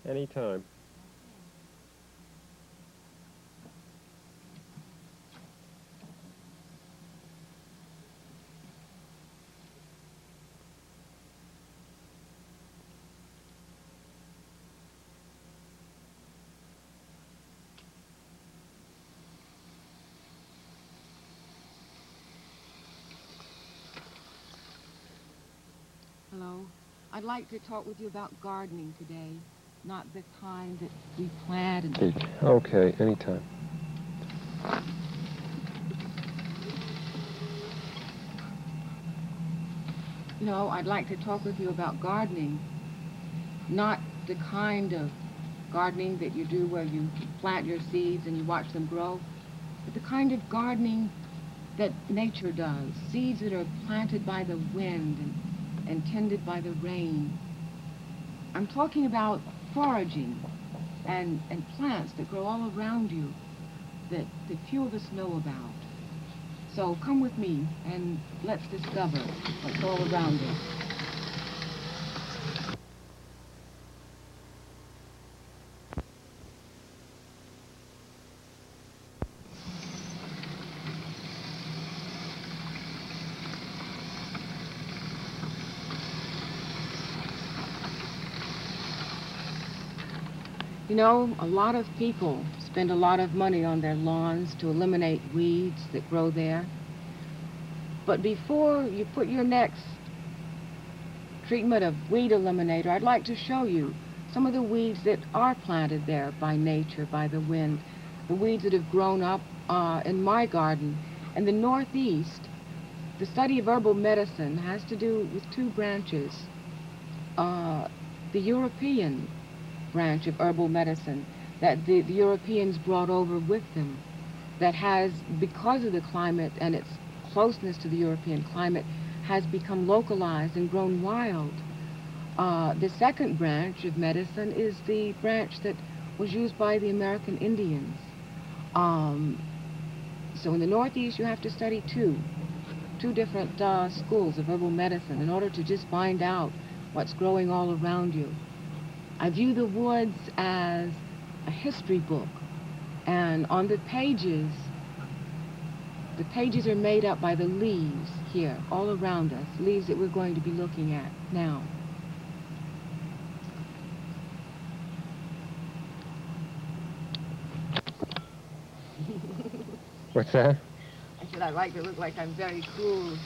Anytime. Hello. I'd like to talk with you about gardening today, not the kind that we plant and... Okay, anytime. No, I'd like to talk with you about gardening, not the kind of gardening that you do where you plant your seeds and you watch them grow, but the kind of gardening that nature does, seeds that are planted by the wind and tended by the rain. I'm talking about foraging and plants that grow all around you that few of us know about. So come with me and let's discover what's all around us. You know, a lot of people spend a lot of money on their lawns to eliminate weeds that grow there. But before you put your next treatment of weed eliminator, I'd like to show you some of the weeds that are planted there by nature, by the wind, the weeds that have grown up in my garden. In the Northeast, the study of herbal medicine has to do with two branches. The European branch of herbal medicine that the Europeans brought over with them, that has, because of the climate and its closeness to the European climate, has become localized and grown wild. The second branch of medicine is the branch that was used by the American Indians. So in the Northeast, you have to study two different schools of herbal medicine in order to just find out what's growing all around you. I view the woods as a history book, and on the pages are made up by the leaves here, all around us, leaves that we're going to be looking at now. What's that? I said I like to look like I'm very cool.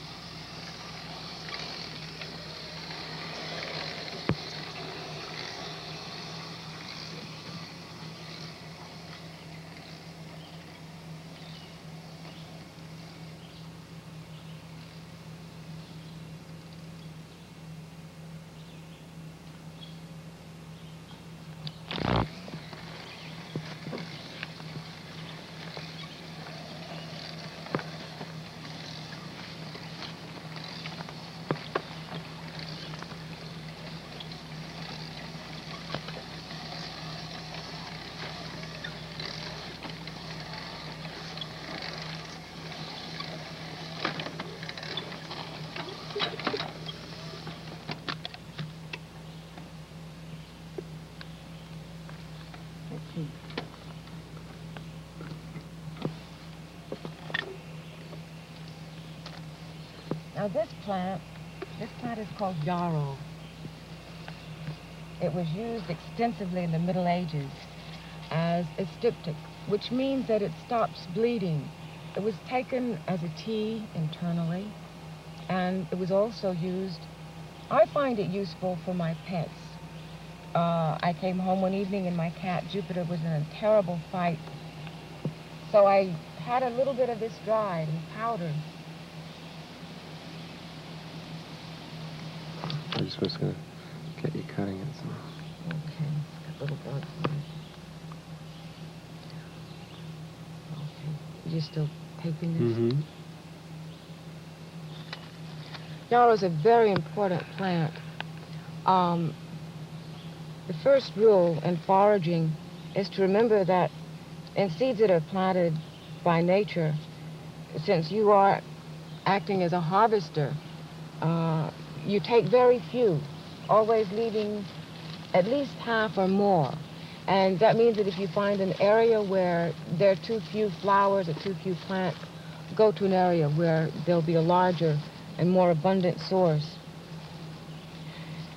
Now this plant is called yarrow. It was used extensively in the Middle Ages as a styptic, which means that it stops bleeding. It was taken as a tea internally, and it was also used, I find it useful for my pets. I came home one evening and my cat Jupiter was in a terrible fight, so I had a little bit of this dried and powdered. I'm just going to get you cutting it. So. Okay, got little bugs. Okay, you're still taping this? Mm-hmm. Yarrow is a very important plant. The first rule in foraging is to remember that in seeds that are planted by nature, since you are acting as a harvester, you take very few, always leaving at least half or more. And that means that if you find an area where there are too few flowers or too few plants, go to an area where there'll be a larger and more abundant source.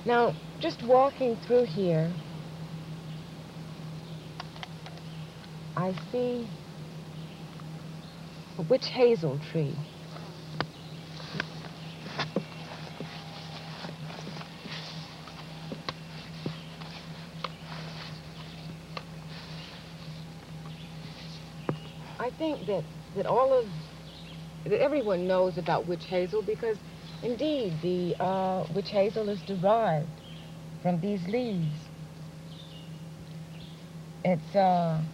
Now, just walking through here, I see a witch hazel tree. I think that everyone knows about witch hazel because indeed the witch hazel is derived from these leaves. It's an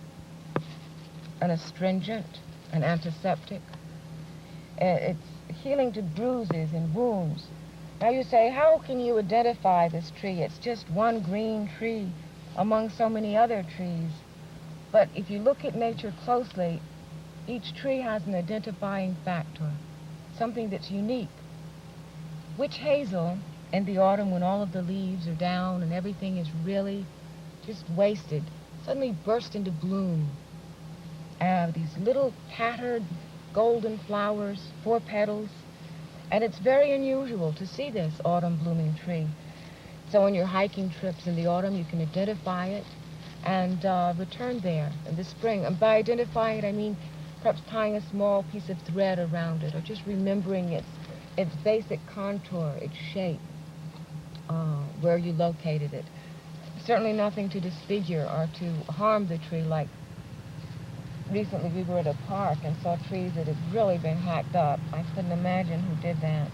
astringent, an antiseptic. It's healing to bruises and wounds. Now you say, how can you identify this tree? It's just one green tree among so many other trees. But if you look at nature closely, each tree has an identifying factor, something that's unique. Witch hazel, in the autumn when all of the leaves are down and everything is really just wasted, suddenly burst into bloom. These little tattered golden flowers, 4 petals, and it's very unusual to see this autumn blooming tree. So on your hiking trips in the autumn, you can identify it and return there in the spring. And by identifying it, I mean perhaps tying a small piece of thread around it or just remembering its basic contour, its shape, where you located it. Certainly nothing to disfigure or to harm the tree. Like recently we were at a park and saw trees that had really been hacked up. I couldn't imagine who did that.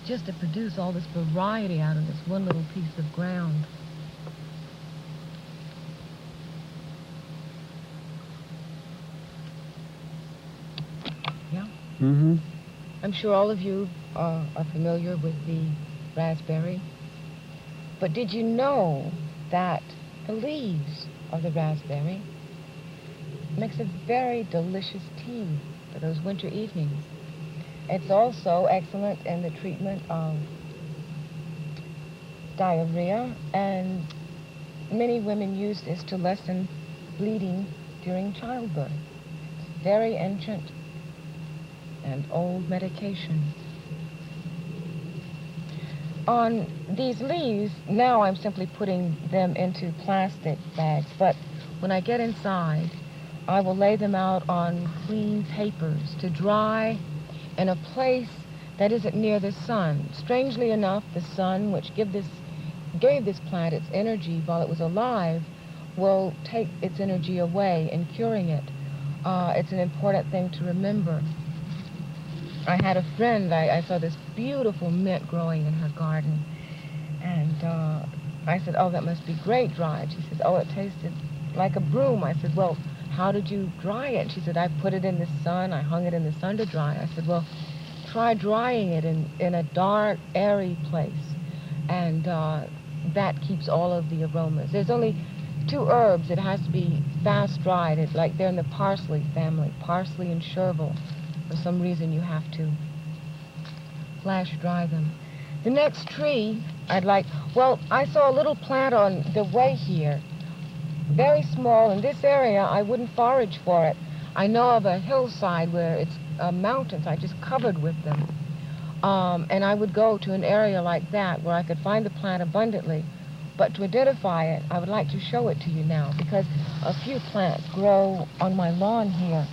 Just to produce all this variety out of this one little piece of ground. Yeah? Mm-hmm. I'm sure all of you are familiar with the raspberry. But did you know that the leaves of the raspberry makes a very delicious tea for those winter evenings? It's also excellent in the treatment of diarrhea, and many women use this to lessen bleeding during childbirth. It's very ancient and old medication. On these leaves, now I'm simply putting them into plastic bags, but when I get inside, I will lay them out on clean papers to dry in a place that isn't near the sun. Strangely enough, the sun, which gave this plant its energy while it was alive, will take its energy away in curing it. It's an important thing to remember. I had a friend, I saw this beautiful mint growing in her garden, and I said, oh, that must be great dried. She said, oh, it tasted like a broom. I said, well, how did you dry it? She said, I put it in the sun. I hung it in the sun to dry. I said, well, try drying it in a dark, airy place. And that keeps all of the aromas. There's only 2 herbs. It has to be fast dried. It's like they're in the parsley family, parsley and chervil. For some reason, you have to flash dry them. The next tree I'd like, well, I saw a little plant on the way here, very small. In this area, I wouldn't forage for it. I know of a hillside where it's mountains, I just covered with them. And I would go to an area like that where I could find the plant abundantly. But to identify it, I would like to show it to you now because a few plants grow on my lawn here.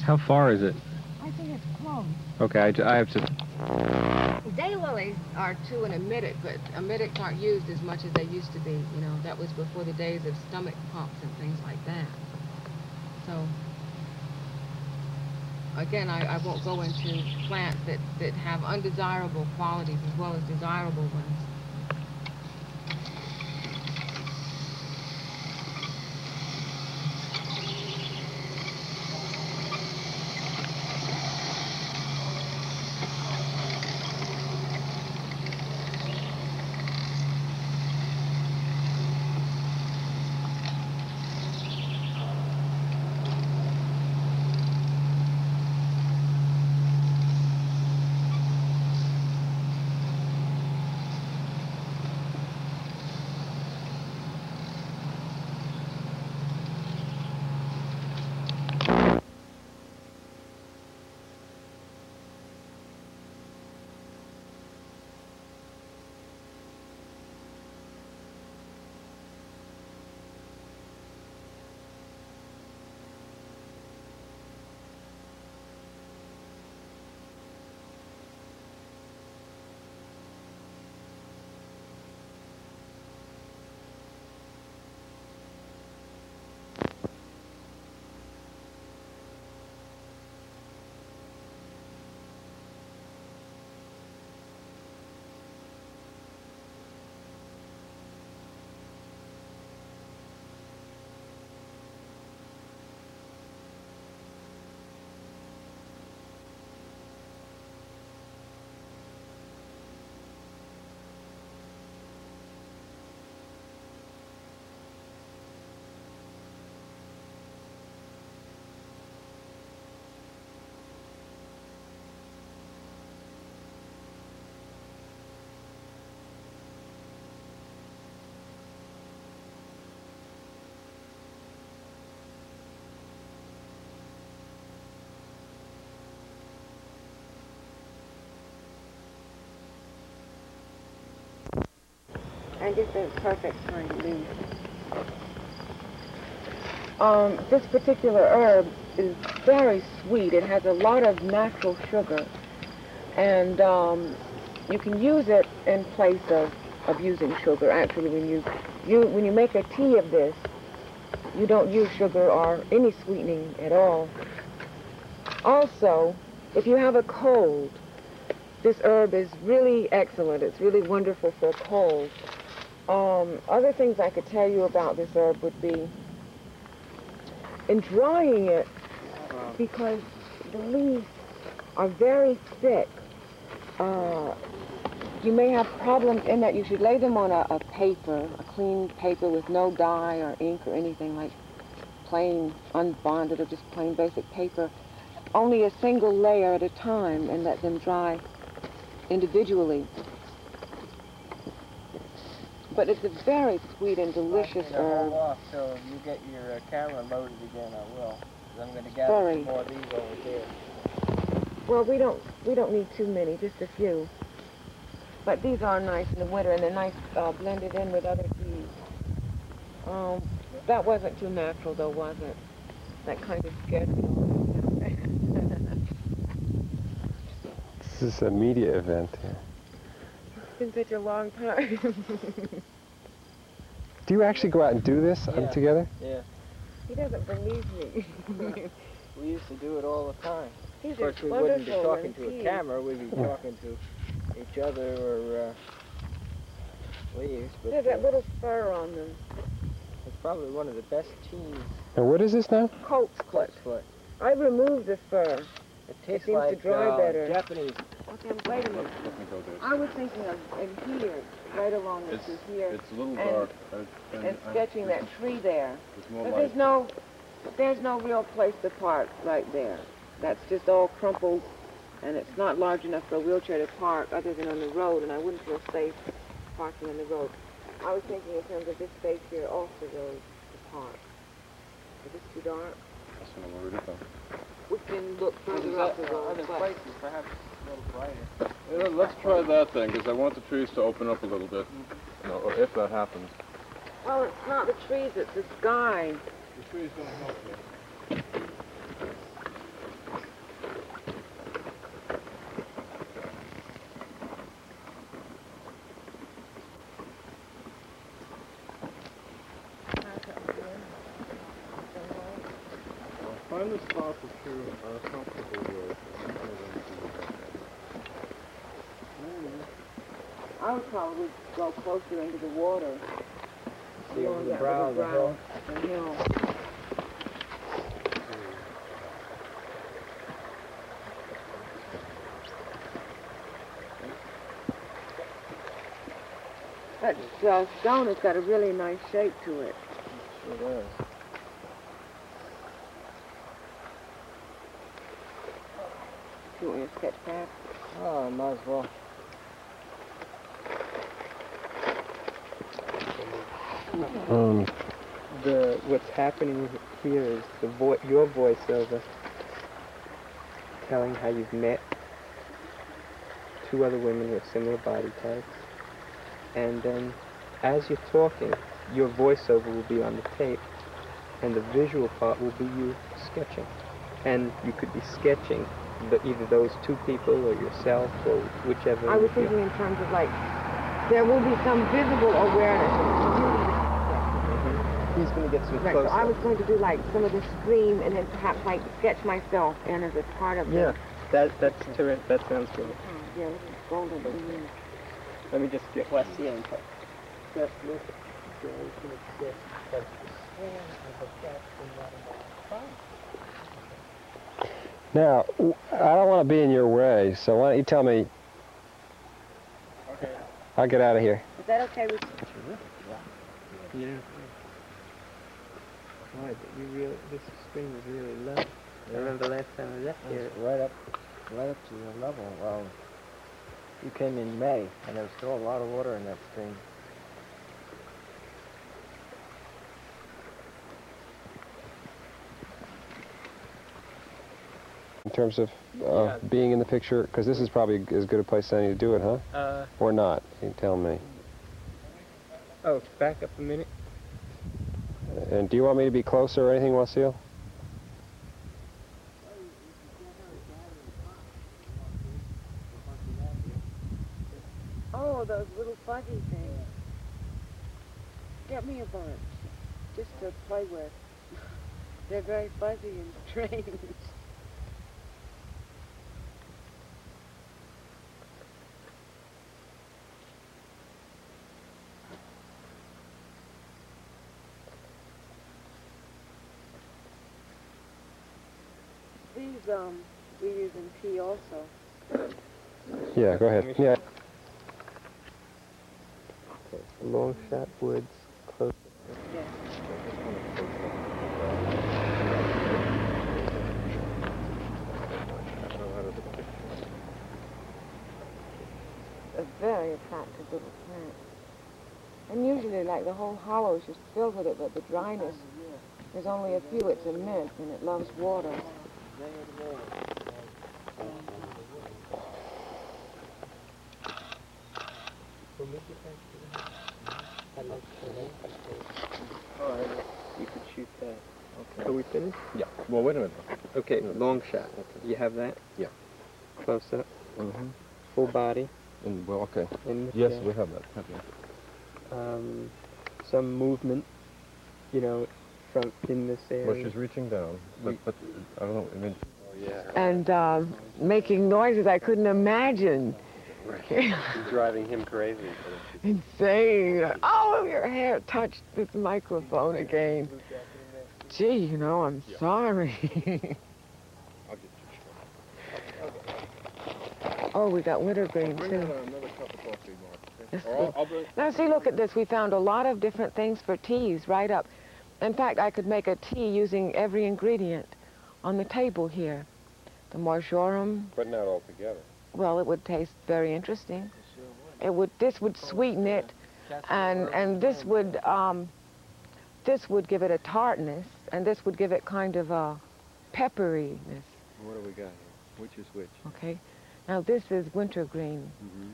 How far is it? I think it's close. Okay, I have to... Daylilies are too an emetic, but emetics aren't used as much as they used to be. You know, that was before the days of stomach pumps and things like that. So, again, I won't go into plants that have undesirable qualities as well as desirable ones. And just a perfect kind of leaf. This particular herb is very sweet. It has a lot of natural sugar. And you can use it in place of using sugar. Actually, when you make a tea of this, you don't use sugar or any sweetening at all. Also, if you have a cold, this herb is really excellent. It's really wonderful for a cold. Other things I could tell you about this herb would be in drying it, because the leaves are very thick. You may have problems in that you should lay them on a paper, a clean paper with no dye or ink or anything, like plain unbonded or just plain basic paper. Only a single layer at a time, and let them dry individually. But it's a very sweet and delicious herb. Hold off till you get your camera loaded again. I will. 'Cause I'm going to gather some more of these over there. Well, we don't need too many, just a few. But these are nice in the winter, and they're nice blended in with other teas. That wasn't too natural, though, was it? That kind of scared me. This is a media event here. It's been such a long time. Do you actually go out and do this together? Yeah. He doesn't believe me. We used to do it all the time. These Of course, we are wouldn't be wonderful talking to a teas. camera. We'd be talking to each other or leaves. But There's that little fur on them. it's probably one of the best teas. And what is this now? Colt's foot. I removed the fur. It tastes seems to like dry better. Japanese. Okay, wait a minute. I was thinking of in here, right along this to here. It's a little and, dark. And sketching that tree there. There's more But light. there's no real place to park right there. That's just all crumpled, and it's not large enough for a wheelchair to park other than on the road, and I wouldn't feel safe parking on the road. I was thinking in terms of this space here off the road to park. Is this too dark? That's what I'm worried about. We can look further up the road. Other but- places, perhaps a little brighter. Yeah, let's try that then, because I want the trees to open up a little bit. You know, or if that happens. Well, it's not the trees, it's the sky. The trees don't help me. Find the spots that you are comfortable with. I would probably go closer into the water. See over along the that brow little of the hill. The hill. That stone has got a really nice shape to it. Sure does. You want me to sketch that? Oh, might as well. What's happening here is your voiceover telling how you've met two other women with similar body types, and then as you're talking, your voiceover will be on the tape, and the visual part will be you sketching, and you could be sketching either those two people or yourself or whichever. I was thinking in terms of like, there will be some visible awareness. He's going to get some Right, close. so I was going to do like some of the screen and then perhaps like sketch myself in as a part of Yeah, the... that's terrific. That sounds good. Yeah, this is golden. Mm-hmm. Let me just get Paciente. just look. Now, I don't want to be in your way, so why don't you tell me? Okay. I'll get out of here. Is that okay with Yeah. Boy, this screen was really low. I remember the last time I left here. Right up to your level. Well, you came in May, and there was still a lot of water in that stream. In terms of being in the picture, because this is probably as good a place as any to do it, huh? Or not? You tell me. Oh, back up a minute. And do you want me to be closer or anything, Wasil? Oh, those little fuzzy things. Get me a bunch, just to play with. They're very fuzzy and strange. These, we use in tea also. Yeah, go ahead. Yeah. Okay, long shot woods, close. Yes. A very attractive little plant. And usually, like, the whole hollow is just filled with it, but the dryness, there's only a few. It's a mint, and it loves water. You could shoot that. Okay. Are we finished? Yeah. Well, wait a minute. Okay, long shot. You have that? Yeah. Close up. Mm-hmm. Full body. Well, okay. In the Yes, shot. we have that. Okay. Some movement, you know, from in this area. Well, she's reaching down, but I don't know. I mean, And making noises I couldn't imagine. You're driving him crazy. Insane. Oh, your hair touched this microphone again. Gee, you know, I'm sorry. I'll get you. Oh, we got wintergreen, Bring too. another cup of coffee, Mark. This Okay? Or is- I'll bring... Now, see, look at this. We found a lot of different things for teas right up. In fact, I could make a tea using every ingredient on the table here. The marjoram, But not all together. well, it would taste very interesting. It would. This would sweeten it, and this would give it a tartness, and this would give it kind of a pepperiness. What do we got here? Which is which? Okay. Now this is wintergreen, Mm-hmm.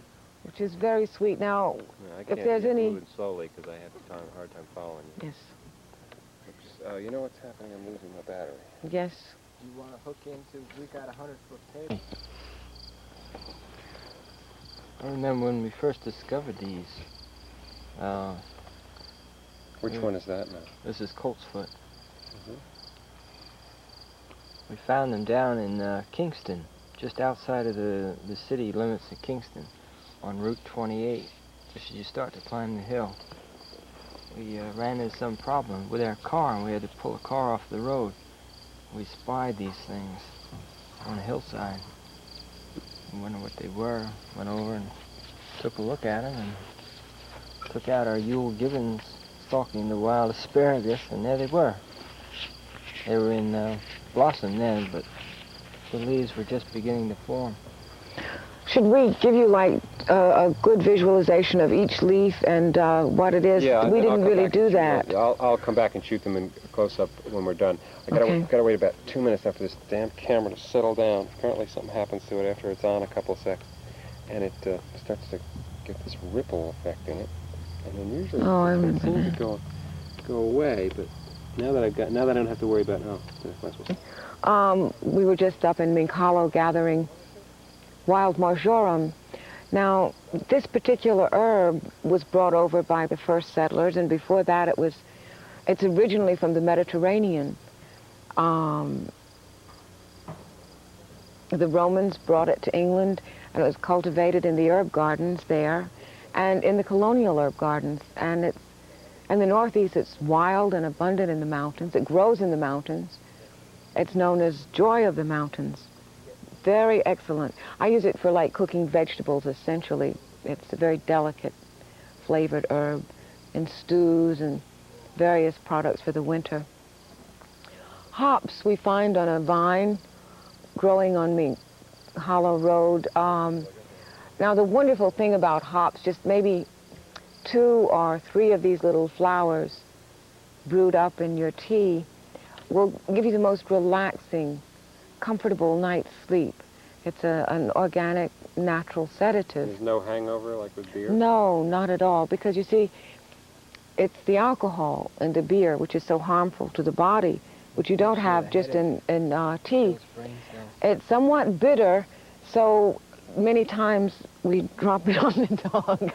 which is very sweet. Now, I If can't there's keep any- moving slowly because I have a hard time following you. yes, You know what's happening? I'm losing my battery. yes. You want to hook into, we got a 100-foot table. I remember when we first discovered these. Which Yeah. one is that now? This is Coltsfoot. Mhm. We found them down in Kingston, just outside of the city limits of Kingston, on Route 28, just as you start to climb the hill. We ran into some problem with our car, and we had to pull a car off the road. We spied these things on a hillside. We wondered what they were. Went over and took a look at them, and took out our Yule Gibbons stalking the wild asparagus, and there they were. They were in blossom then, but the leaves were just beginning to form. Should we give you like a good visualization of each leaf and what it is? Yeah, we I'll didn't come really back do and shoot that. those. I'll come back and shoot them in close up when we're done. I Okay. gotta wait about 2 minutes after this damn camera to settle down. Apparently something happens to it after it's on a couple of seconds, and it starts to get this ripple effect in it. And then usually Oh, I it remember seems that. to go away. But now that I don't have to worry about We were just up in Mink Hollow gathering wild marjoram. Now, this particular herb was brought over by the first settlers, and before that it's originally from the Mediterranean. The Romans brought it to England, and it was cultivated in the herb gardens there, and in the colonial herb gardens. And it's in the Northeast, it's wild and abundant in the mountains. It grows in the mountains. It's known as joy of the mountains. Very excellent. I use it for like cooking vegetables, essentially. It's a very delicate flavored herb in stews and various products for the winter. Hops we find on a vine growing on Mink Hollow Road. Now the wonderful thing about hops, just maybe 2 or 3 of these little flowers brewed up in your tea will give you the most relaxing, comfortable night's sleep. It's an organic, natural sedative. There's no hangover like with beer? No, not at all, because you see, it's the alcohol in the beer which is so harmful to the body, which you don't have just in tea. It's somewhat bitter, so many times we drop it on the dog.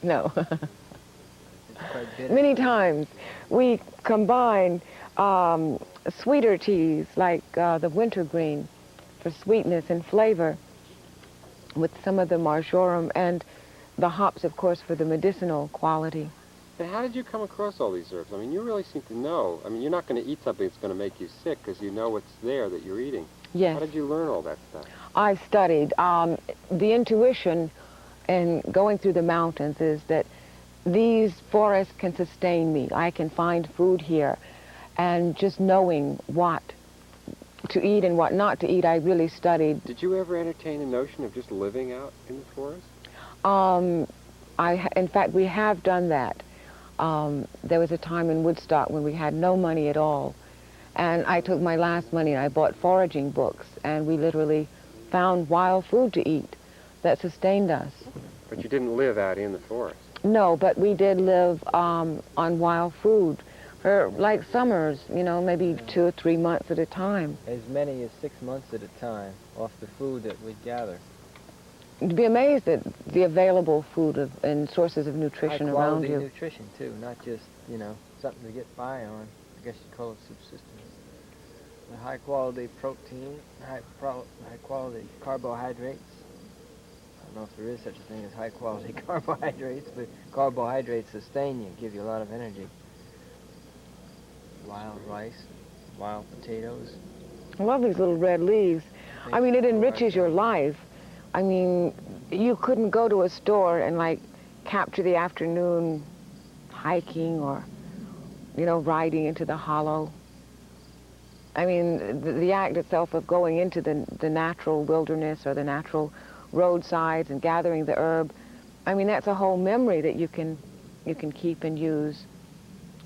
No. Many times we combine sweeter teas like the wintergreen for sweetness and flavor with some of the marjoram, and the hops, of course, for the medicinal quality. And how did you come across all these herbs? I mean, you really seem to know. I mean, you're not going to eat something that's going to make you sick because you know what's there that you're eating. Yes. How did you learn all that stuff? I studied. The intuition in going through the mountains is that these forests can sustain me. I can find food here. And just knowing what to eat and what not to eat, I really studied. Did you ever entertain a notion of just living out in the forest? In fact, we have done that. There was a time in Woodstock when we had no money at all. And I took my last money and I bought foraging books, and we literally found wild food to eat that sustained us. But you didn't live out in the forest. No, but we did live on wild food for like summers, you know, maybe 2 or 3 months at a time. As many as 6 months at a time off the food that we gather. You'd be amazed at the available food and sources of nutrition around you. Nutrition too, not just, you know, something to get by on. I guess you call it subsistence. The high quality protein, high quality carbohydrates, don't know if there is such a thing as high-quality carbohydrates, but carbohydrates sustain you, give you a lot of energy. Wild rice, wild potatoes. I love these little red leaves. I mean, it enriches your life. I mean, you couldn't go to a store and, like, capture the afternoon hiking or, you know, riding into the hollow. I mean, the act itself of going into the natural wilderness or the natural roadsides and gathering the herb, I mean, that's a whole memory that you can keep and use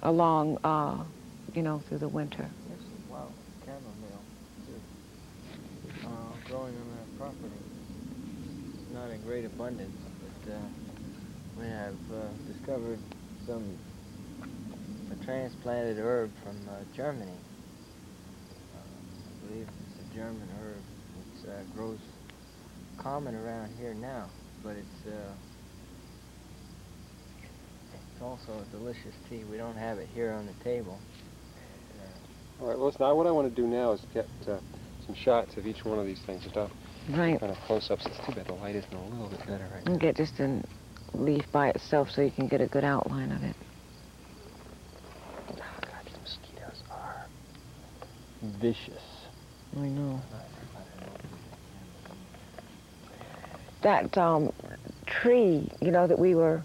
along, you know, through the winter. There's some wild chamomile growing on our property. It's not in great abundance, but we have discovered a transplanted herb from Germany. I believe it's a German herb. It grows common around here now, but it's also a delicious tea. We don't have it here on the table. All right, well, listen, what I want to do now is get some shots of each one of these things without Right. kind of close-ups. It's too bad the light isn't a little bit better right now. And get just a leaf by itself so you can get a good outline of it. Oh, God, these mosquitoes are vicious. I know. That tree, you know, that we were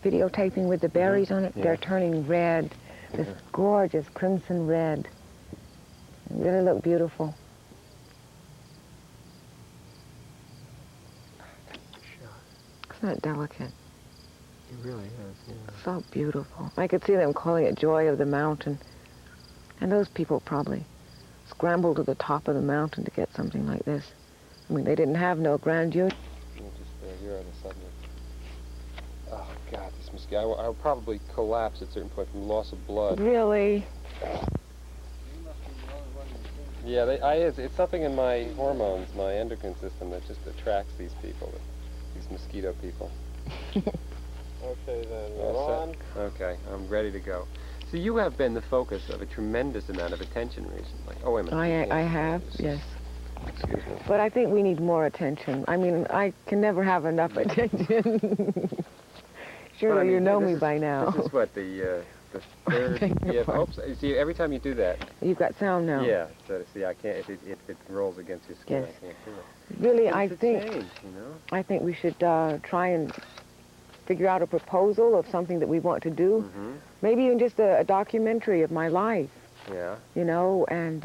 videotaping with the berries on it, Yeah. they're turning red. This gorgeous crimson red. They really look beautiful. Isn't that delicate? It really is, yeah. So beautiful. I could see them calling it joy of the mountain. And those people probably scrambled to the top of the mountain to get something like this. I mean, they didn't have no grandeur. Just here on the sudden. Oh, God, this mosquito. I would probably collapse at a certain point from loss of blood. Really? Yeah, it's something in my hormones, my endocrine system that just attracts these people, these mosquito people. Okay, then, All we're on. set? Okay, I'm ready to go. So you have been the focus of a tremendous amount of attention recently. Oh, wait a minute. I have, Just- yes. Excuse me. But I think we need more attention. I mean, I can never have enough attention. Surely But, I mean, you know this me is- by now. This is what, the third... beg your Yeah, pardon. oops, see, every time you do that... You've got sound now. Yeah, so see, I can't, if it rolls against your skin, Yes. I can't do it. Really, But I it's a think change, you know? I think we should try and figure out a proposal of something that we want to do. Mm-hmm. Maybe even just a documentary of my life, Yeah. you know, and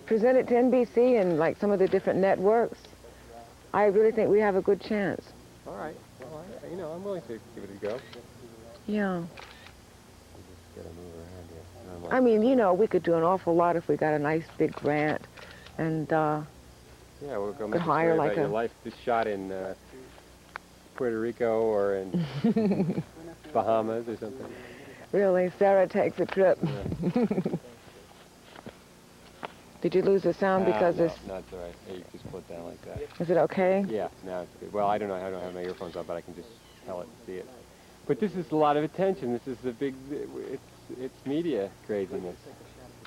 present it to NBC and like some of the different networks. I really think we have a good chance. All right. Well, I'm willing to give it a go. Yeah. Just gotta move around here. I'm like- I mean, you know, we could do an awful lot if we got a nice big grant. And Yeah, we'll go make a hire story like about your a- life. This shot in Puerto Rico or in Bahamas or something. really, Sarah takes a trip. Yeah. Did you lose the sound because no, this? not all right. Hey, you just put it down like that. Is it okay? Yeah, now it's good. Well, I don't know. I don't have my earphones on, but I can just tell it, see it. But this is a lot of attention. This is the big. It's media craziness.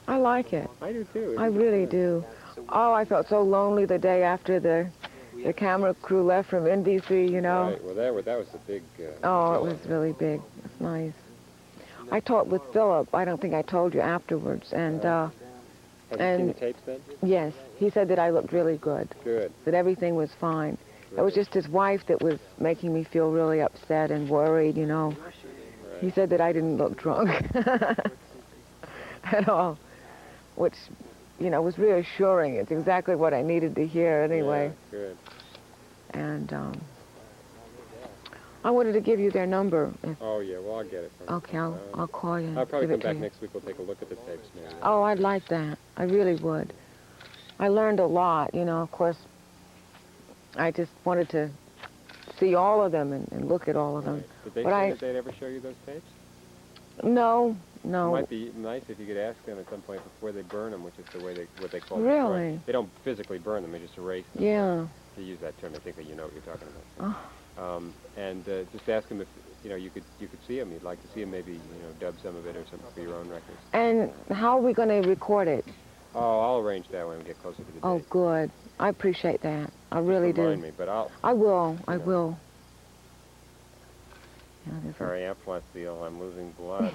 I like it. I do too. I really do. Oh, I felt so lonely the day after the camera crew left from NBC, you know. Right. Well, that was the big. Oh, it deal. was really big. It's nice. I talked with Philip. I don't think I told you afterwards. And Have you seen the tapes then? yes, he said that I looked really good, Good. that everything was fine. It was just his wife that was making me feel really upset and worried, you know. He said that I didn't look drunk at all, which, you know, was reassuring. It's exactly what I needed to hear anyway. Yeah, good. And I wanted to give you their number. Oh yeah. Well, I'll get it from. Okay, I'll call you and I'll probably give come it back to you. next week. We'll take a look at the tapes, maybe. Oh, I'd like that. I really would. I learned a lot, you know. Of course, I just wanted to see all of them and look at all of them. Right. Did they But say I- that they'd ever show you those tapes? No, It no. might be nice if you could ask them at some point before they burn them, which is the way what they call Really? destroy. They don't physically burn them; they just erase them. Yeah. To use that term, I think that you know what you're talking about. And just ask them if you could see them. You'd like to see them, maybe dub some of it or something for your own records. And how are we going to record it? Oh, I'll arrange that when we get closer to the date. Oh, good. I appreciate that. I really Remind do. me, but I'll. I will. I You know. will. Yeah, there's a- Hurry up, I feel I'm losing blood.